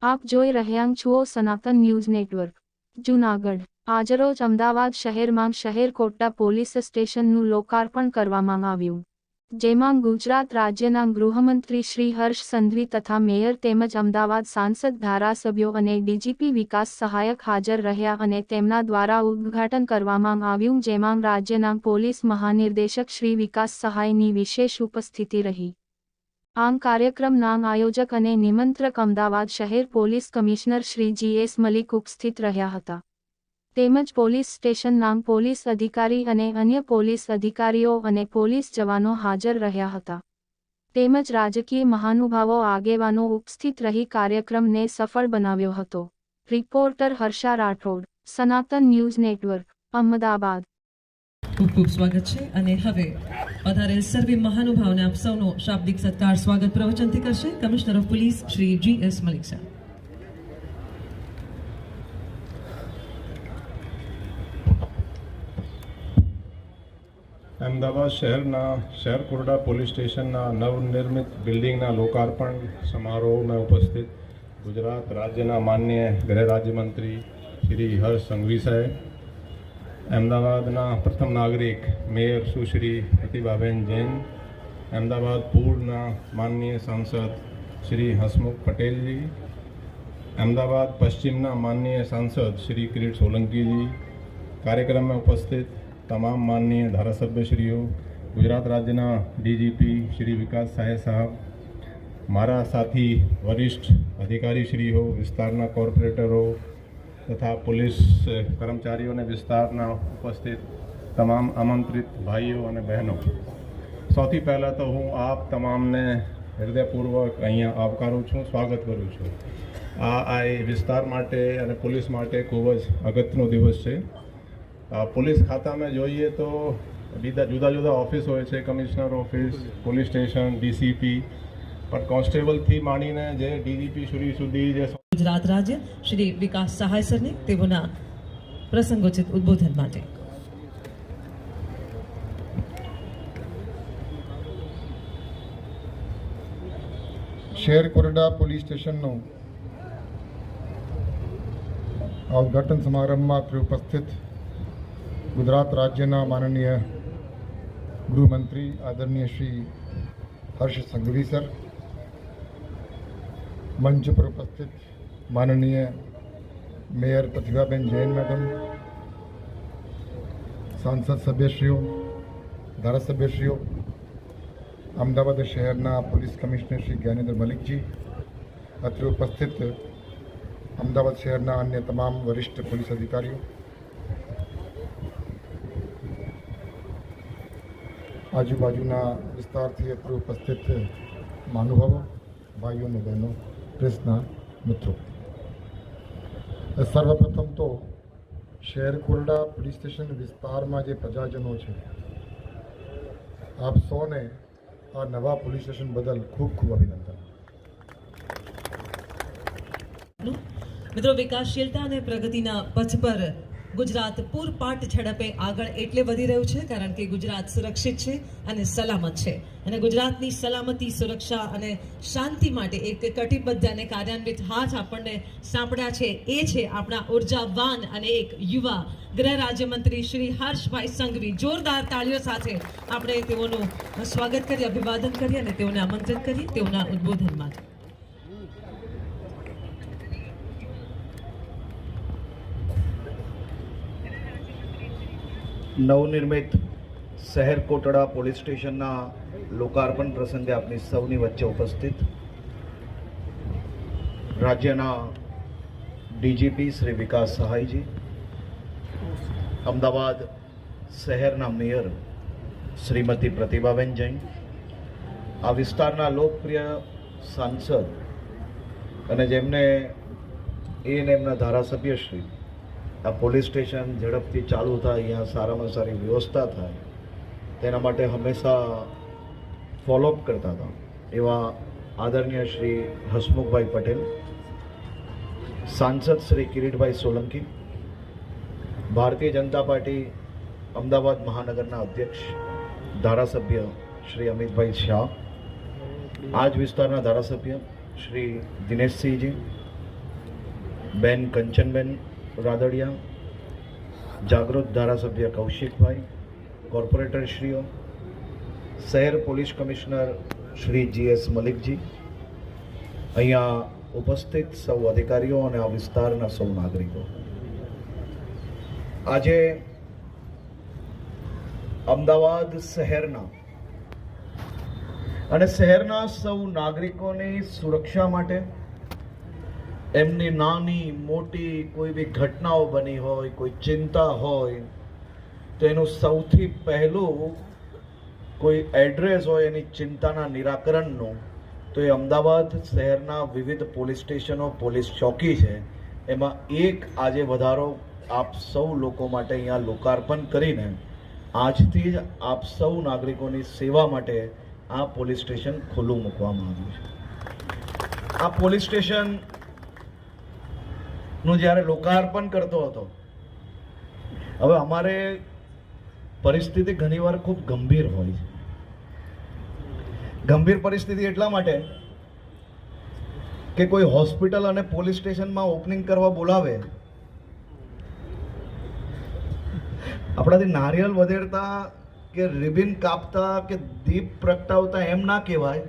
આપ જોઈ રહ્યા છો સનાતન ન્યૂઝ નેટવર્ક જૂનાગઢ। આજરોજ અમદાવાદ શહેરમાં શહેર કોટડા પોલીસ સ્ટેશનનું લોકાર્પણ કરવામાં આવ્યું, જેમાં ગુજરાત રાજ્યના ગૃહમંત્રી શ્રી હર્ષ સંઘવી તથા મેયર તેમજ અમદાવાદ સાંસદ ધારાસભ્યો અને ડીજીપી વિકાસ સહાયક હાજર રહ્યા અને તેમના દ્વારા ઉદ્ઘાટન કરવામાં આવ્યું, જેમાં રાજ્યના પોલીસ મહાનિર્દેશક શ્રી વિકાસ સહાયની વિશેષ ઉપસ્થિતિ રહી। આ કાર્યક્રમના આયોજક અને નિમંત્રક અમદાવાદ શહેર police commissioner Shri GS Malik ઉપસ્થિત રહ્યા હતા, તેમજ પોલીસ સ્ટેશનના પોલીસ અધિકારી અને અન્ય પોલીસ અધિકારીઓ અને પોલીસ જવાનો હાજર રહ્યા હતા, તેમજ રાજકીય મહાનુભાવો આગેવાનો ઉપસ્થિત રહી કાર્યક્રમને સફળ બનાવ્યો હતો। રિપોર્ટર હર્ષા રાઠોડ, સનાતન ન્યૂઝ નેટવર્ક, અમદાવાદ। ખૂબ ખૂબ સ્વાગત છે અને હવે પધારેલ સર્વે મહાનુભાવોને આપ સૌનો શાબ્દિક સત્કાર સ્વાગત પ્રવચનથી કરશે commissioner of police Shri GS Malik સાહેબ। અમદાવાદ શહેરના શહેર કોટડા પોલીસ સ્ટેશનના નવનિર્મિત બિલ્ડિંગના લોકાર્પણ સમારોહમાં ઉપસ્થિત ગુજરાત રાજ્યના માનનીય ગૃહ રાજ્યમંત્રી શ્રી હર્ષ સંઘવી સાહેબ, અમદાવાદના પ્રથમ નાગરિક મેયર સુશ્રી પ્રતિભાબેન જૈન, અમદાવાદ પૂર્વના માનનીય સાંસદ શ્રી હસમુખ પટેલજી, અમદાવાદ પશ્ચિમના માનનીય સાંસદ શ્રી કિરીટ સોલંકીજી, કાર્યક્રમમાં ઉપસ્થિત તમામ માનનીય ધારાસભ્યશ્રીઓ, ગુજરાત રાજ્યના ડીજીપી શ્રી વિકાસ સહાય સાહેબ, મારા સાથી વરિષ્ઠ અધિકારીશ્રીઓ, વિસ્તારના કોર્પોરેટરો તથા પોલીસ કર્મચારીઓ અને વિસ્તારના ઉપસ્થિત તમામ આમંત્રિત ભાઈઓ અને બહેનો, સૌથી પહેલાં તો હું આપ તમામને હૃદયપૂર્વક અહીંયા આવકારું છું, સ્વાગત કરું છું। આ વિસ્તાર માટે અને પોલીસ માટે ખૂબ જ અગત્યનો દિવસ છે। પોલીસ ખાતામાં જોઈએ તો બીજા જુદા જુદા ઓફિસ હોય છે, commissioner office, police station, DCP, પણ કોન્સ્ટેબલથી માંડીને જે ડીજીપી સુધી જે ગુજરાત રાજ્ય શ્રી વિકાસ સહાય સરને તેઓના પ્રસંગોચિત ઉદ્બોધન માટે શહેર કોટડા પોલીસ સ્ટેશનનું ઉદ્ઘાટન સમારંભમાં ઉપસ્થિત ગુજરાત રાજ્યના માનનીય ગૃહમંત્રી આદરણીય શ્રી હર્ષ સંઘવી સર, મંચ પર ઉપસ્થિત માનનીય મેયર પ્રતિભાબેન જૈન મેડમ, સાંસદ સભ્યશ્રીઓ, ધારાસભ્યશ્રીઓ, અમદાવાદ શહેરના પોલીસ કમિશનર શ્રી જ્ઞાનેન્દ્ર મલિકજી, અત્રે ઉપસ્થિત અમદાવાદ શહેરના અન્ય તમામ વરિષ્ઠ પોલીસ અધિકારીઓ, આજુબાજુના વિસ્તારથી અત્રે ઉપસ્થિત મહાનુભાવો, ભાઈઓ અને બહેનો, પ્રેસના મિત્રો, સર્વપ્રથમ તો શહેર કોટડા પોલીસ સ્ટેશન વિસ્તારમાં જે પ્રજાજનો છે, આપ સૌને આ નવા પોલીસ સ્ટેશન બદલ ખૂબ ખૂબ અભિનંદન। મિત્રો, વિકાસશીલતા અને પ્રગતિના પથ પર ગુજરાત પૂરપાટ ઝડપે આગળ એટલે વધી રહ્યું છે કારણ કે ગુજરાત સુરક્ષિત છે અને સલામત છે, અને ગુજરાતની સલામતી, સુરક્ષા અને શાંતિ માટે એક કટિબદ્ધ અને કાર્યાન્વિત હાથ આપણને સાંપડ્યા છે એ છે આપણા ઉર્જાવાન અને એક યુવા ગૃહ રાજ્યમંત્રી શ્રી હર્ષભાઈ સંઘવી। જોરદાર તાળીઓ સાથે આપણે તેઓનું સ્વાગત કરીએ, અભિવાદન કરીએ અને તેઓને આમંત્રિત કરીએ તેઓના ઉદ્બોધન માટે। નવનિર્મિત શહેર કોટડા પોલીસ સ્ટેશનના લોકાર્પણ પ્રસંગે આપની સૌની વચ્ચે ઉપસ્થિત રાજ્યના ડીજીપી શ્રી વિકાસ સહાયજી, અમદાવાદ શહેરના મેયર શ્રીમતી પ્રતિભાબેન જૈન, આ વિસ્તારના લોકપ્રિય સાંસદ અને જેમને એમના ધારાસભ્યશ્રી આ પોલીસ સ્ટેશન ઝડપથી ચાલુ થાય, અહીંયા સારામાં સારી વ્યવસ્થા થાય તેના માટે હંમેશા ફોલોઅપ કરતા હતા એવા આદરણીય શ્રી હસમુખભાઈ પટેલ, સાંસદ શ્રી કિરીટભાઈ સોલંકી, ભારતીય જનતા પાર્ટી અમદાવાદ મહાનગરના અધ્યક્ષ ધારાસભ્ય શ્રી અમિતભાઈ શાહ, આ જ વિસ્તારના ધારાસભ્ય શ્રી દિનેશસિંહજી, બેન કંચનબેન રાદડિયા, જાગૃત ધારાસભ્ય કૌશિકભાઈ, કોર્પોરેટરશ્રીઓ, શહેર પોલીસ કમિશનર શ્રી GS મલિકજી, અહીંયા ઉપસ્થિત સૌ અધિકારીઓ અને આ વિસ્તારના સૌ નાગરિકો, આજે અમદાવાદ શહેરના અને શહેરના સૌ નાગરિકોની સુરક્ષા માટે એમની નાની મોટી કોઈ બી ઘટનાઓ બની હોય, કોઈ ચિંતા હોય, તો એનું સૌથી પહેલું કોઈ એડ્રેસ હોય એની ચિંતાના નિરાકરણનું, તો એ અમદાવાદ શહેરના વિવિધ પોલીસ સ્ટેશનો, પોલીસ ચોકી છે. એમાં એક આજે વધારો આપ સૌ લોકો માટે અહીંયા લોકાર્પણ કરીને આજથી જ આપ સૌ નાગરિકોની સેવા માટે આ પોલીસ સ્ટેશન ખુલ્લું મૂકવામાં આવ્યું છે. આ પોલીસ સ્ટેશનનું જ્યારે લોકાર્પણ કરતો હતો, હવે અમારે પરિસ્થિતિ ઘણીવાર ખૂબ ગંભીર હોય છે. ગંભીર પરિસ્થિતિ એટલા માટે કે કોઈ હોસ્પિટલ અને પોલીસ સ્ટેશનમાં ઓપનિંગ કરવા બોલાવે, આપણાથી નારિયેલ વધેરતા કે રિબિન કાપતા કે દીપ પ્રગટાવતા એમ ના કહેવાય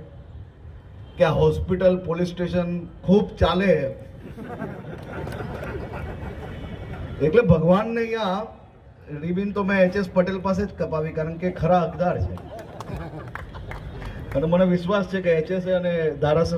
કે આ હોસ્પિટલ પોલીસ સ્ટેશન ખૂબ ચાલે. એટલે ભગવાનને અહીંયા રિબિન તો મેં HS પટેલ પાસે જ કપાવી, કારણ કે ખરા હકદાર છે અને મને વિશ્વાસ છે કે HS અને ધારાસભ્ય